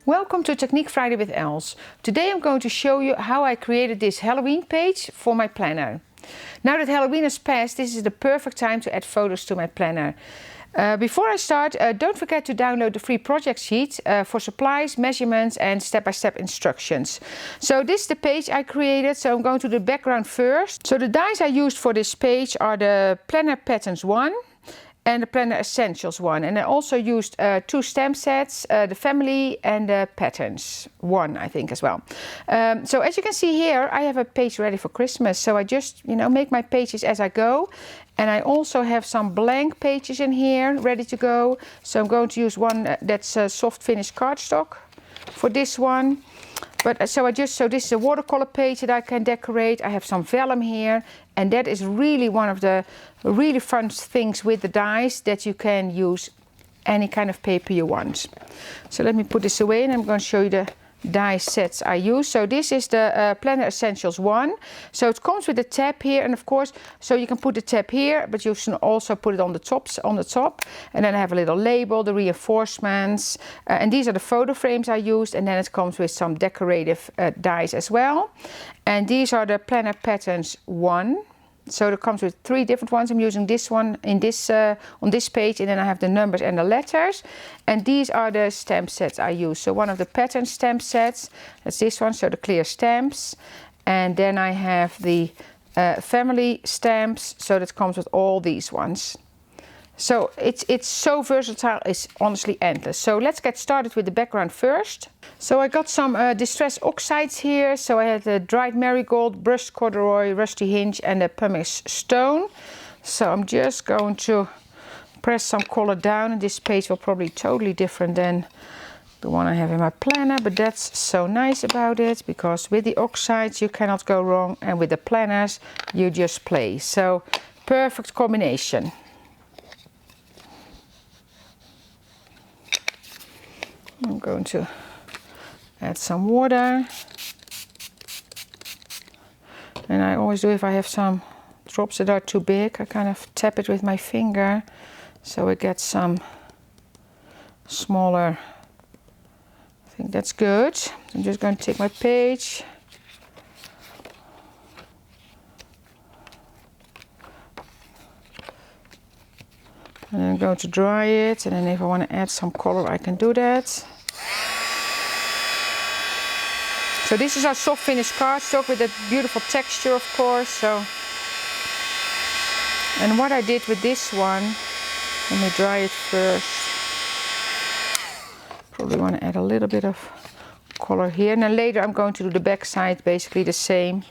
Welcome to Technique Friday with Els. Today I'm going to show you how I created this Halloween page for my planner. Now that Halloween has passed, this is the perfect time to add photos to my planner. Before I start, don't forget to download the free project sheet for supplies, measurements and step-by-step instructions. So this is the page I created, so I'm going to do the background first. So the dies I used for this page are the Planner Patterns 1 and the Planner Essentials 1. And I also used 2 stamp sets, the Family and the Patterns 1, I think, as well. So as you can see here, I have a page ready for Christmas. So I just, make my pages as I go. And I also have some blank pages in here ready to go. So I'm going to use one that's soft finish cardstock for this one. But so this is a watercolor page that I can decorate. I have some vellum here, and that is really one of the really fun things with the dies, that you can use any kind of paper you want. So let me put this away, and I'm going to show you the die sets I use. So this is the Planner Essentials 1. So it comes with a tab here, and of course, so you can put the tab here, but you can also put it on the top. And then I have a little label, the reinforcements, and these are the photo frames I used. And then it comes with some decorative dies as well. And these are the Planner Patterns 1. So it comes with 3 different ones. I'm using this one in this on this page, and then I have the numbers and the letters. And these are the stamp sets I use. So one of the pattern stamp sets, that's this one, so the clear stamps. And then I have the family stamps, so that comes with all these ones. So it's so versatile, it's honestly endless. So let's get started with the background first. So I got some Distress Oxides here. So I had the dried marigold, brushed corduroy, rusty hinge and a pumice stone. So I'm just going to press some color down, and this page will probably be totally different than the one I have in my planner, but that's so nice about it, because with the oxides you cannot go wrong, and with the planners you just play. So perfect combination. I'm going to add some water, and I always do, if I have some drops that are too big, I kind of tap it with my finger so it gets some smaller. I think that's good. I'm just going to take my page, and then I'm going to dry it, and then if I want to add some color I can do that. So this is our soft finish cardstock with that beautiful texture, of course. So, and what I did with this one, let me dry it first. Probably want to add a little bit of color here, and then later I'm going to do the back side basically the same.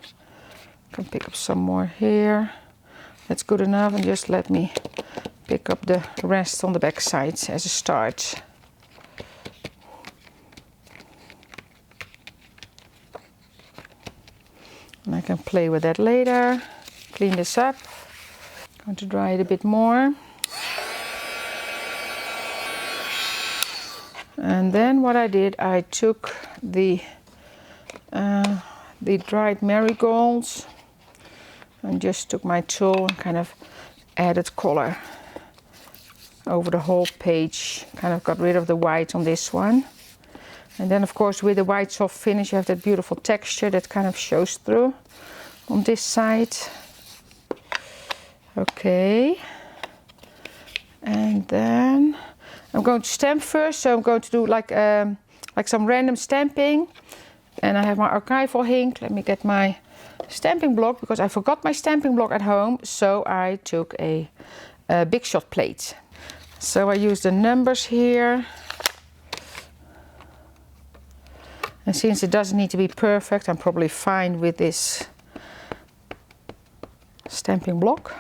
I can pick up some more here. That's good enough, and just let me pick up the rest on the back side as a start. And I can play with that later. Clean this up. I'm going to dry it a bit more. And then what I did, I took the dried marigolds and just took my tool and kind of added color over the whole page. Kind of got rid of the white on this one. And then of course with the white soft finish you have that beautiful texture that kind of shows through on this side. Okay. And then I'm going to stamp first, so I'm going to do like some random stamping. And I have my archival ink. Let me get my stamping block, because I forgot my stamping block at home, so I took a Big Shot plate. So I use the numbers here. And since it doesn't need to be perfect, I'm probably fine with this stamping block.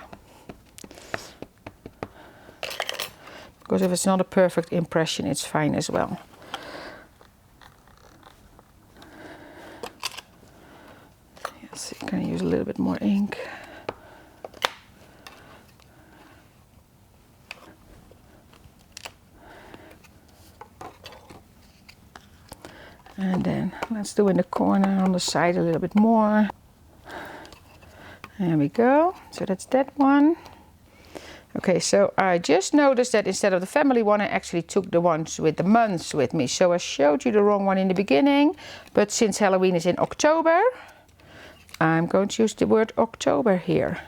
Because if it's not a perfect impression, it's fine as well. Yes, I'm going to use a little bit more ink. And then let's do in the corner on the side a little bit more. There we go. So that's that one. Okay, so I just noticed that instead of the family one, I actually took the ones with the months with me. So I showed you the wrong one in the beginning, but since Halloween is in October, I'm going to use the word October here.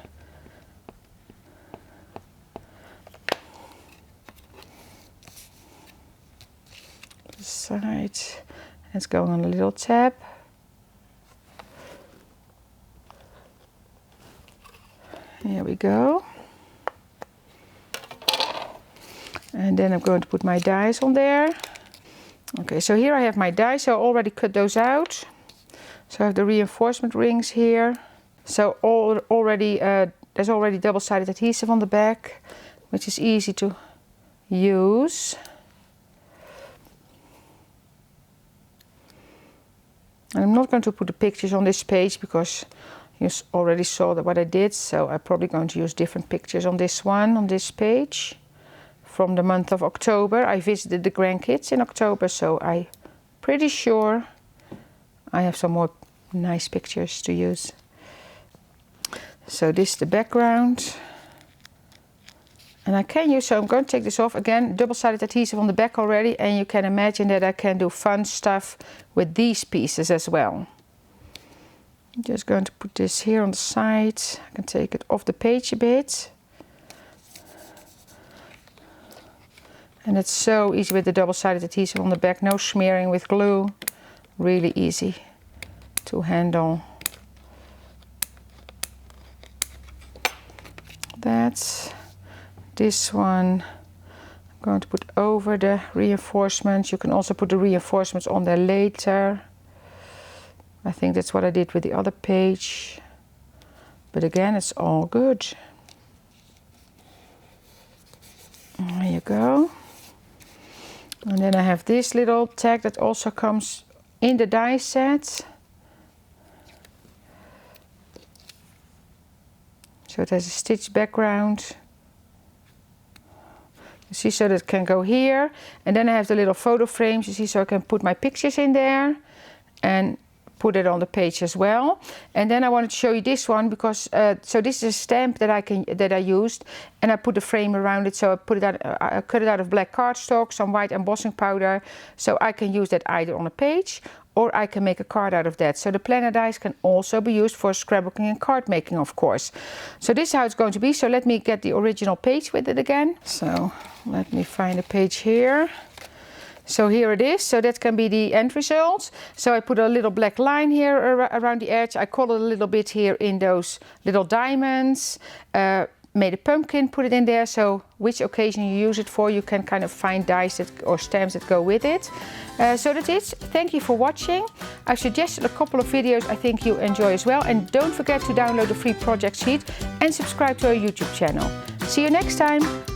The side, it's going on a little tab. Here we go. And then I'm going to put my dies on there. Okay, so here I have my dies, so I already cut those out. So I have the reinforcement rings here. So there's already double-sided adhesive on the back, which is easy to use. And I'm not going to put the pictures on this page because you already saw what I did, so I'm probably going to use different pictures on this one, on this page. From the month of October. I visited the grandkids in October, so I'm pretty sure I have some more nice pictures to use. So this is the background. And I can use, so I'm going to take this off again, double-sided adhesive on the back already, and you can imagine that I can do fun stuff with these pieces as well. I'm just going to put this here on the side. I can take it off the page a bit. And it's so easy with the double-sided adhesive on the back, no smearing with glue, really easy to handle. That's this one. I'm going to put over the reinforcements. You can also put the reinforcements on there later. I think that's what I did with the other page. But again, it's all good. There you go. And then I have this little tag that also comes in the die set. So it has a stitched background. You see, so that it can go here. And then I have the little photo frames, you see, so I can put my pictures in there and put it on the page as well. And then I wanted to show you this one because so this is a stamp that I used, and I put a frame around it. So I cut it out of black cardstock, some white embossing powder, so I can use that either on a page or I can make a card out of that. So the planner dies can also be used for scrapbooking and card making, of course. So this is how it's going to be. So let me get the original page with it again. So let me find a page here. So here it is, so that can be the end result. So I put a little black line here around the edge. I colored a little bit here in those little diamonds. Made a pumpkin, put it in there, so which occasion you use it for, you can kind of find dies or stamps that go with it. So that's it. Thank you for watching. I've suggested a couple of videos I think you enjoy as well. And don't forget to download the free project sheet and subscribe to our YouTube channel. See you next time.